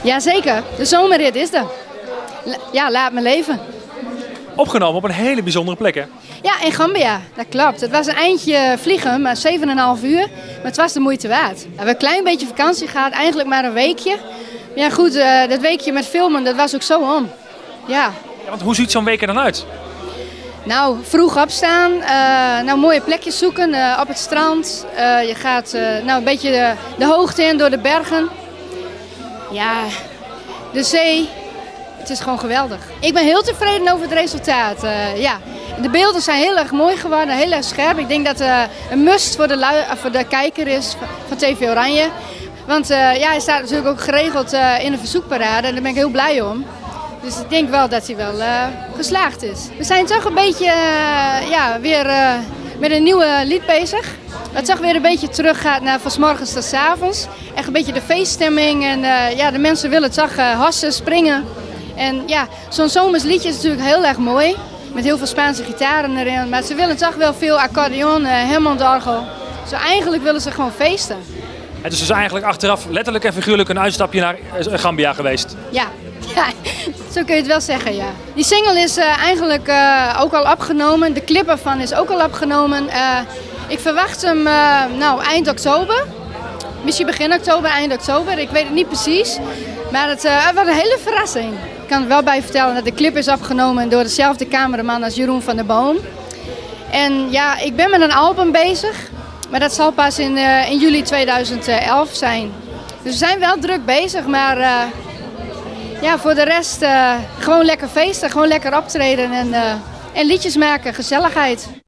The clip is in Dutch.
Jazeker, de zomerrit is er. Ja, laat me leven. Opgenomen op een hele bijzondere plek, hè? Ja, in Gambia, dat klopt. Het was een eindje vliegen, maar 7,5 uur. Maar het was de moeite waard. We hebben een klein beetje vakantie gehad, eigenlijk maar een weekje. Ja goed, dat weekje met filmen, dat was ook zo om. Ja. Ja, want hoe ziet zo'n week er dan uit? Nou, vroeg opstaan, mooie plekjes zoeken op het strand. Je gaat een beetje de hoogte in door de bergen. Ja, de zee. Het is gewoon geweldig. Ik ben heel tevreden over het resultaat. Ja. De beelden zijn heel erg mooi geworden, heel erg scherp. Ik denk dat het een must voor de kijker is van TV Oranje. Want hij staat natuurlijk ook geregeld in de verzoekparade en daar ben ik heel blij om. Dus ik denk wel dat hij wel geslaagd is. We zijn toch een beetje weer met een nieuwe lied bezig. Het toch weer een beetje teruggaat naar van 's morgens tot 's avonds. Echt een beetje de feeststemming en de mensen willen toch hassen, springen. En ja, zo'n zomers liedje is natuurlijk heel erg mooi. Met heel veel Spaanse gitaren erin. Maar ze willen toch wel veel accordeon, Hammondorgel. Zo eigenlijk willen ze gewoon feesten. Het is dus eigenlijk achteraf letterlijk en figuurlijk een uitstapje naar Gambia geweest. Ja, zo kun je het wel zeggen, ja. Die single is eigenlijk ook al opgenomen. De clip ervan is ook al opgenomen. Ik verwacht hem eind oktober. Misschien begin oktober, eind oktober. Ik weet het niet precies. Maar het wordt een hele verrassing. Ik kan er wel bij vertellen dat de clip is opgenomen door dezelfde cameraman als Jeroen van der Boom. En ja, ik ben met een album bezig. Maar dat zal pas in juli 2011 zijn. Dus we zijn wel druk bezig, maar voor de rest gewoon lekker feesten, gewoon lekker optreden en liedjes maken, gezelligheid.